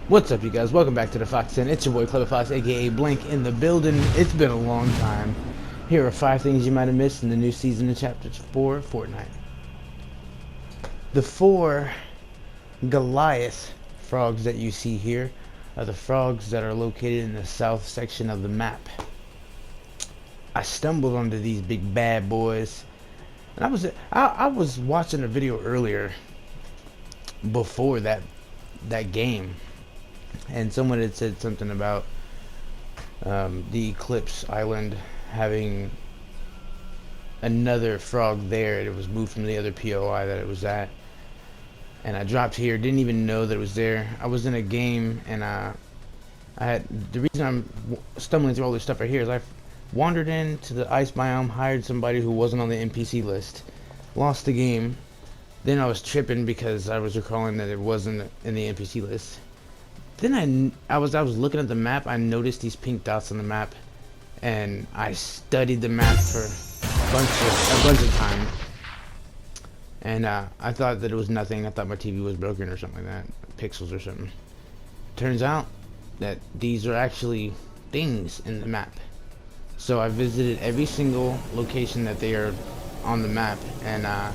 What's up, you guys? Welcome back to the Fox 10. It's your boy Clever Fox, aka Blank, in the building. It's been a long time. Here are 5 things you might have missed in the new season of Chapter 4 Fortnite. The 4 Goliath frogs that you see here are the frogs that are located in the south section of the map. I stumbled onto these big bad boys, and I was watching a video earlier before that game, and someone had said something about the Eclipse Island having another frog there. It was moved from the other POI that it was at, and I dropped here, didn't even know that it was there. I was in a game, and I had, the reason I'm stumbling through all this stuff right here is I wandered into the ice biome, hired somebody who wasn't on the NPC list, lost the game. Then I was tripping because I was recalling that it wasn't in the NPC list. Then I was looking at the map. I noticed these pink dots on the map, and I studied the map for a bunch of time. And I thought that it was nothing. I thought my TV was broken or something like that, pixels or something. Turns out that these are actually things in the map. So I visited every single location that they are on the map, and I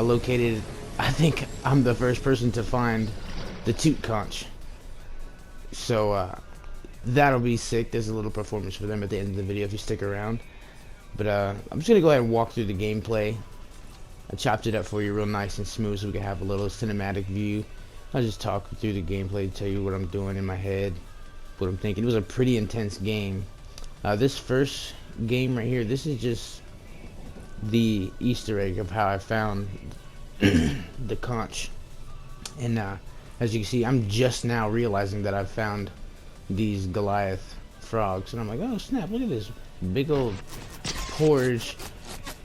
located, I think I'm the first person to find the TOOT CONCH. So that'll be sick. There's a little performance for them at the end of the video if you stick around. But I'm just gonna go ahead and walk through the gameplay. I chopped it up for you real nice and smooth so we can have a little cinematic view. I'll just talk through the gameplay, tell you what I'm doing in my head, what I'm thinking. It was a pretty intense game. This first game right here, this is just the Easter egg of how I found the conch. And as you can see, I'm just now realizing that I've found these Goliath frogs, and I'm like, oh snap, look at this big old porridge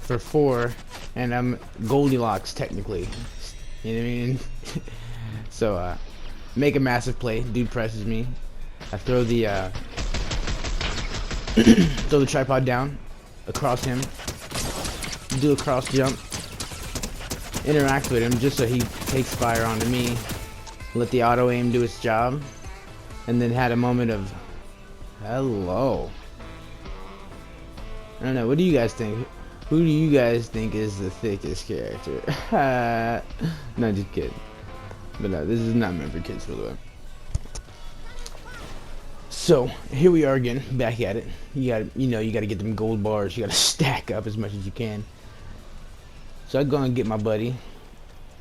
for 4, and I'm Goldilocks technically, you know what I mean? So make a massive play, dude presses me, I throw the throw the tripod down across him, do a cross jump, interact with him just so he takes fire onto me, let the auto aim do its job, and then had a moment of hello. I don't know, what do you guys think? Who do you guys think is the thickest character? No, just kidding. But this is not meant for kids, by the way. So here we are again, back at it. You gotta get them gold bars. You gotta stack up as much as you can. So I go and get my buddy,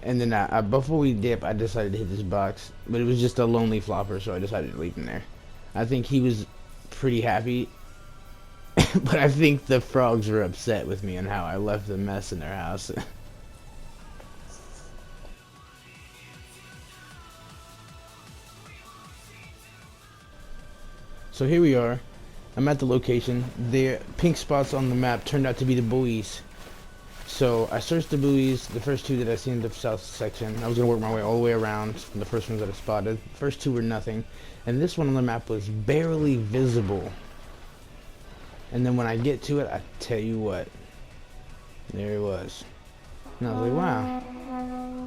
and then before we dip, I decided to hit this box, but it was just a lonely flopper, so I decided to leave him there. I think he was pretty happy, but I think the frogs were upset with me on how I left the mess in their house. So here we are. I'm at the location. The pink spots on the map turned out to be the buoys. So I searched the buoys, the first 2 that I seen in the south section. I was going to work my way all the way around from the first ones that I spotted. The first 2 were nothing. And this one on the map was barely visible. And then when I get to it, I tell you what. There it was. And I was like, wow.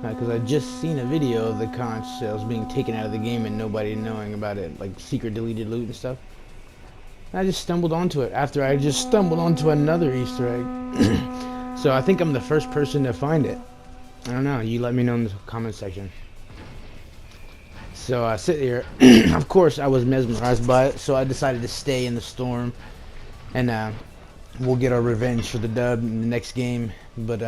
Because I just seen a video of the conch shells being taken out of the game and nobody knowing about it. Like secret deleted loot and stuff. And I just stumbled onto it after I just stumbled onto another Easter egg. So I think I'm the first person to find it. I don't know. You let me know in the comment section. So I sit here. Of course, I was mesmerized by it. So I decided to stay in the storm. And we'll get our revenge for the dub in the next game. But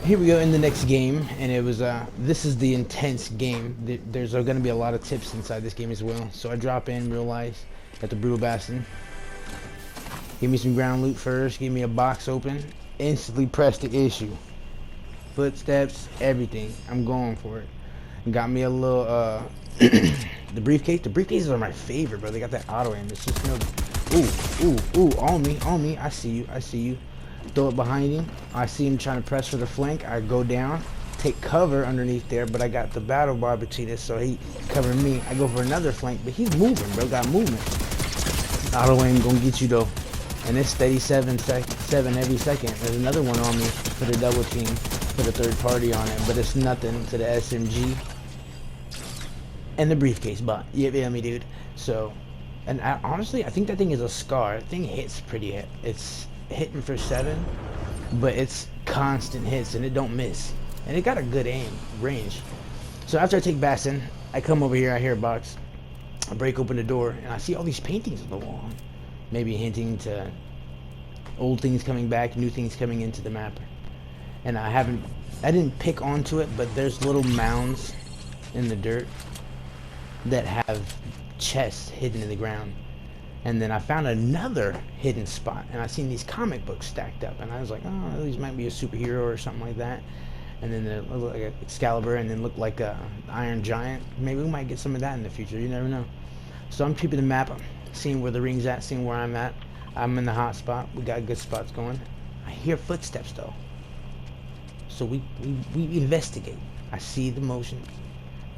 here we go in the next game. And it was, this is the intense game. There's going to be a lot of tips inside this game as well. So I drop in real life at the Brutal Bastion. Give me some ground loot first. Give me a box open. Instantly press the issue. Footsteps, everything. I'm going for it. Got me a little, the briefcase. The briefcases are my favorite, bro. They got that auto aim. It's just, you know, ooh, on me. I see you. Throw it behind him. I see him trying to press for the flank. I go down, take cover underneath there, but I got the battle bar between us, so he covering me. I go for another flank, but he's moving, bro. Got movement. Auto aim gonna get you though. And it's steady 7 every second. There's another one on me for the double team, for the third party on it, but it's nothing to the SMG. and the briefcase bot. You feel me, dude? So, and honestly, I think that thing is a scar. That thing hits pretty hit. It's hitting for 7, but it's constant hits and it don't miss. And it got a good aim range. So after I take Bassin, I come over here, I hear a box. I break open the door and I see all these paintings on the wall. Maybe hinting to old things coming back, new things coming into the map. And I didn't pick onto it, but there's little mounds in the dirt that have chests hidden in the ground. And then I found another hidden spot, and I seen these comic books stacked up, and I was like, oh, these might be a superhero or something like that. And then they look like Excalibur, and then look like a Iron Giant. Maybe we might get some of that in the future. You never know. So I'm keeping the map, seeing where the ring's at, seeing where I'm at. I'm in the hot spot. We got good spots going. I hear footsteps though. So we investigate. I see the motion.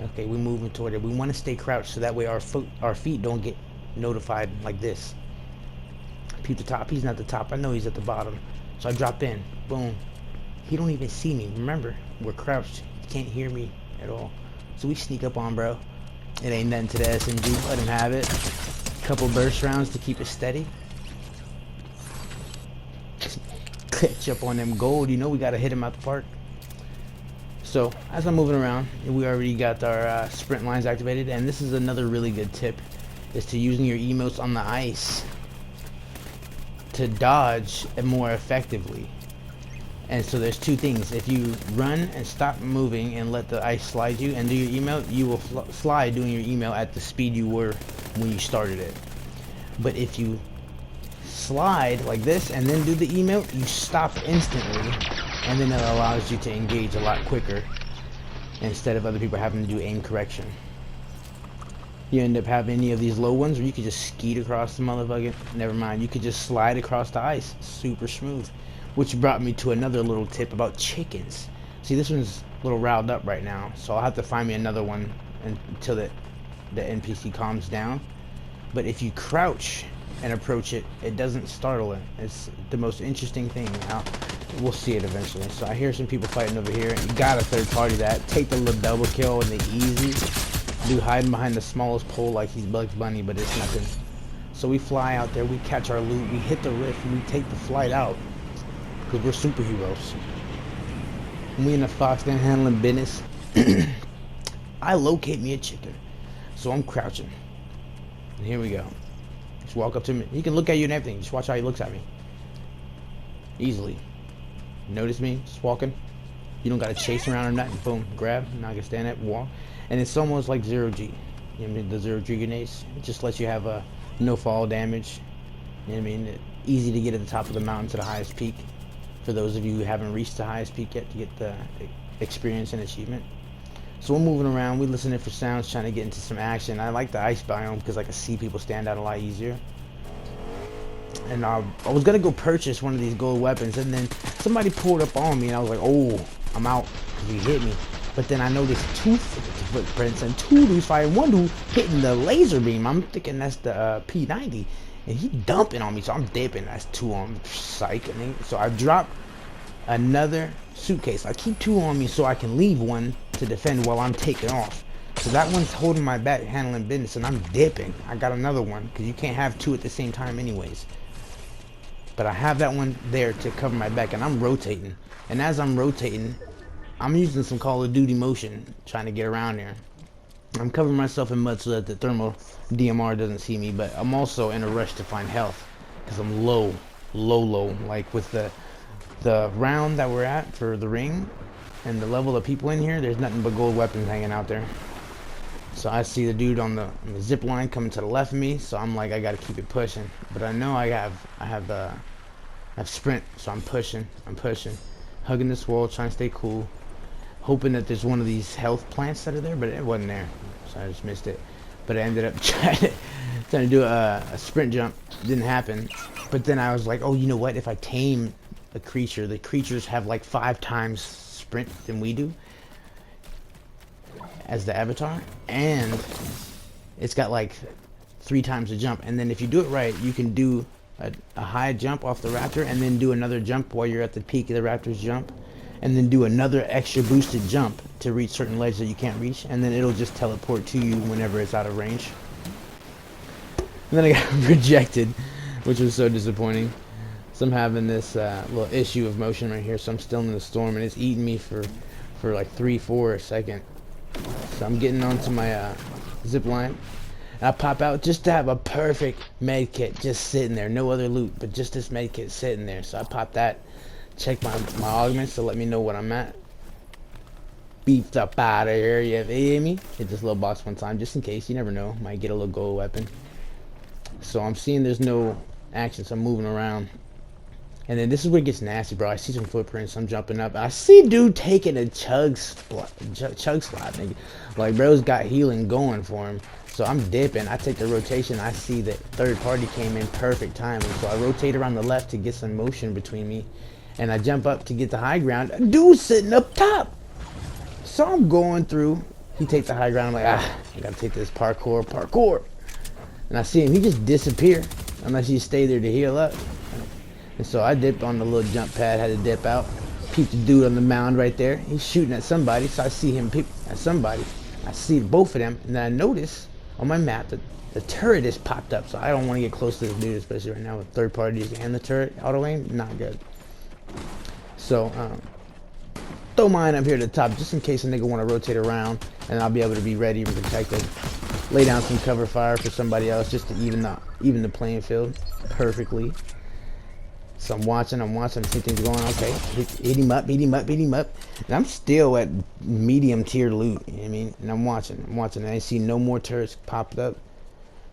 Okay, we're moving toward it. We want to stay crouched so that way our feet don't get notified like this. Peep the top. He's not the top. I know he's at the bottom. So I drop in. Boom. He don't even see me. Remember, we're crouched. He can't hear me at all. So we sneak up on bro. It ain't nothing to the SMG. Let him have it. Couple burst rounds to keep it steady. Catch up on them gold. You know we gotta hit him out the park. So as I'm moving around, we already got our sprint lines activated, and this is another really good tip, is to using your emotes on the ice to dodge more effectively. And so there's two things. If you run and stop moving and let the ice slide you and do your emote, you will slide doing your emote at the speed you were when you started it. But if you slide like this and then do the emote, you stop instantly, and then it allows you to engage a lot quicker instead of other people having to do aim correction. You end up having any of these low ones where you could just skeet across the motherfucker. Never mind, you could just slide across the ice super smooth. Which brought me to another little tip about chickens. See, this one's a little riled up right now, so I'll have to find me another one until the NPC calms down. But if you crouch and approach it, it doesn't startle it. It's the most interesting thing. We'll see it eventually. So I hear some people fighting over here. You got a third party that. Take the little double kill and the easy. Dude hiding behind the smallest pole like he's Bugs Bunny, but it's nothing. So we fly out there, we catch our loot, we hit the rift, and we take the flight out. Because we're superheroes. We in the Fox then handling business. I locate me a chicken. So I'm crouching. And here we go. Just walk up to me. He can look at you and everything. Just watch how he looks at me. Easily. Notice me, just walking. You don't gotta chase around or nothing. Boom, grab. Now I can stand up, walk. And it's almost like 0G. You know what I mean? The 0G grenades. It just lets you have a no fall damage. You know what I mean? Easy to get at the top of the mountain to the highest peak. For those of you who haven't reached the highest peak yet to get the experience and achievement. So we're moving around, we're listening for sounds, trying to get into some action. I like the ice biome because I can see people stand out a lot easier. And I was gonna go purchase one of these gold weapons, and then somebody pulled up on me and I was like, oh, I'm out, because he hit me. But then I noticed two footprints and two dudes fighting, one dude hitting the laser beam. I'm thinking that's the P90. And he dumping on me, so I'm dipping. That's 2 on me. Psych. So I drop another suitcase. I keep 2 on me so I can leave one to defend while I'm taking off. So that one's holding my back, handling business, and I'm dipping. I got another one, because you can't have 2 at the same time anyways. But I have that one there to cover my back, and I'm rotating. And as I'm rotating, I'm using some Call of Duty motion, trying to get around here. I'm covering myself in mud so that the thermal DMR doesn't see me, but I'm also in a rush to find health because I'm low. Like with the round that we're at for the ring and the level of people in here, there's nothing but gold weapons hanging out there. So I see the dude on the zip line coming to the left of me, so I'm like, I gotta keep it pushing. But I know I have sprint, so I'm pushing, hugging this wall, trying to stay cool. Hoping that there's one of these health plants that are there, but it wasn't there, so I just missed it. But I ended up trying to do a sprint jump. Didn't happen. But then I was like, oh, you know what? If I tame a creature, the creatures have like 5 times sprint than we do as the avatar, and it's got like 3 times the jump. And then if you do it right, you can do a high jump off the raptor and then do another jump while you're at the peak of the raptor's jump. and then do another extra boosted jump to reach certain ledges that you can't reach, and then it'll just teleport to you whenever it's out of range. And then I got rejected, which was so disappointing. So I'm having this little issue of motion right here, so I'm still in the storm, and it's eating me for like 3-4 a second. So I'm getting onto my zip line, and I pop out just to have a perfect med kit just sitting there, no other loot, but just this med kit sitting there. So I pop that, check my augments to let me know what I'm at. Beefed up out of here, you feel me? Hit this little box one time just in case, you never know, might get a little gold weapon. So I'm seeing there's no action, so I'm moving around. And then this is where it gets nasty, bro. I see some footprints. I'm jumping up. I see dude taking a chug slot, nigga. Like, bro's got healing going for him. So I'm dipping. I take the rotation. I see that third party came in perfect timing. So I rotate around the left to get some motion between me. And I jump up to get the high ground. A dude's sitting up top. So I'm going through. He takes the high ground. I'm like, I gotta take this parkour. And I see him. He just disappear unless you stay there to heal up. And so I dipped on the little jump pad, had to dip out. Peep the dude on the mound right there. He's shooting at somebody, so I see him peep at somebody. I see both of them, and then I notice on my map that the turret is popped up, so I don't want to get close to this dude, especially right now with third parties and the turret auto aim. Not good. So throw mine up here at the top just in case a nigga want to rotate around, and I'll be able to be ready and protected. Lay down some cover fire for somebody else just to even the playing field perfectly. So I'm watching, see things going, okay, hit him up, and I'm still at medium tier loot, you know what I mean, and I'm watching, and I see no more turrets popped up,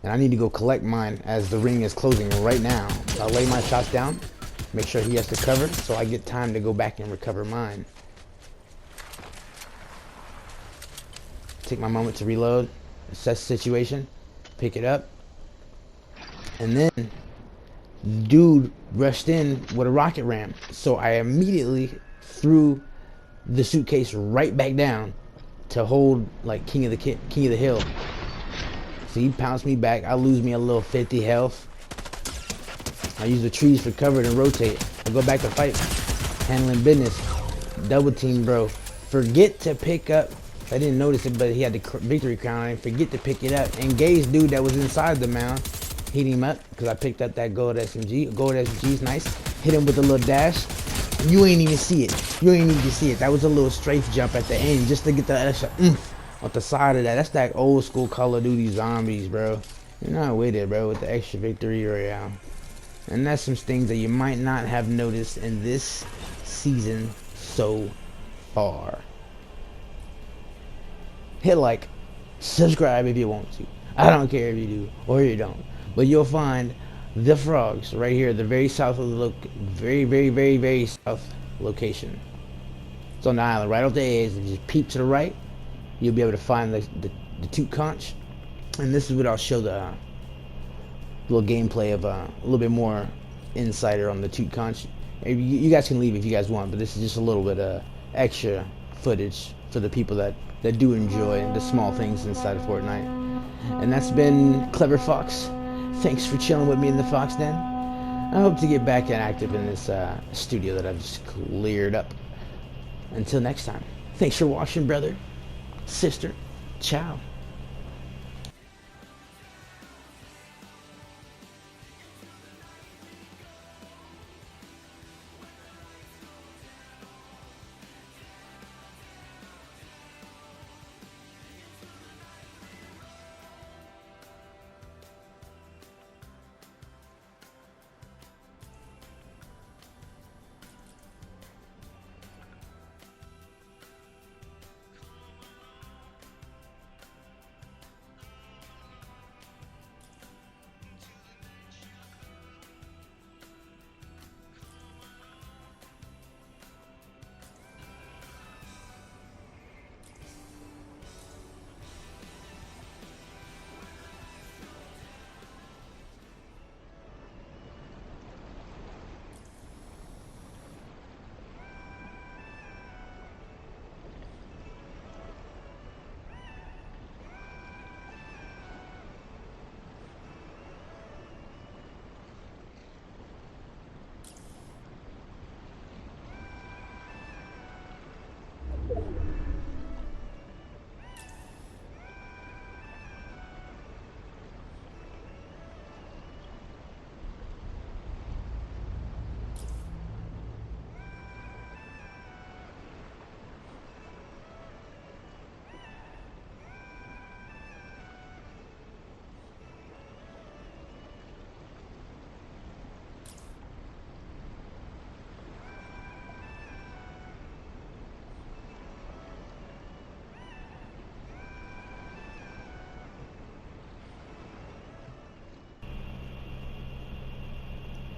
and I need to go collect mine as the ring is closing right now. So I'll lay my shots down, make sure he has to cover, so I get time to go back and recover mine. Take my moment to reload, assess the situation, pick it up, and then dude rushed in with a rocket ram, so I immediately threw the suitcase right back down to hold like king of the hill. So he pounced me back. I lose me a little 50 health. I use the trees for cover and rotate. I go back to fight, handling business. Double team, bro. Forget to pick up. I didn't notice it, but he had the victory crown. I forget to pick it up. Engage dude that was inside the mound. Hit him up because I picked up that gold SMG. Gold SMG is nice. Hit him with a little dash. You ain't even see it. That was a little strafe jump at the end just to get the extra on the side of that. That's that old school Call of Duty zombies, bro. You're not with it, bro, with the extra victory royale. And that's some things that you might not have noticed in this season so far. Hit like, subscribe if you want to. I don't care if you do or you don't. But you'll find the frogs right here, the very south of the very south location. It's on the island, right off the edge. If you just peep to the right, you'll be able to find the TOOT CONCH. And this is what I'll show the little gameplay of a little bit more insider on the TOOT CONCH. You guys can leave if you guys want, but this is just a little bit of extra footage for the people that do enjoy the small things inside of Fortnite. And that's been Clever Fox. Thanks for chilling with me in the Fox Den. I hope to get back and active in this studio that I've just cleared up. Until next time, thanks for watching, brother, sister. Ciao.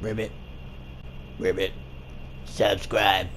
Ribbit. Ribbit. Subscribe.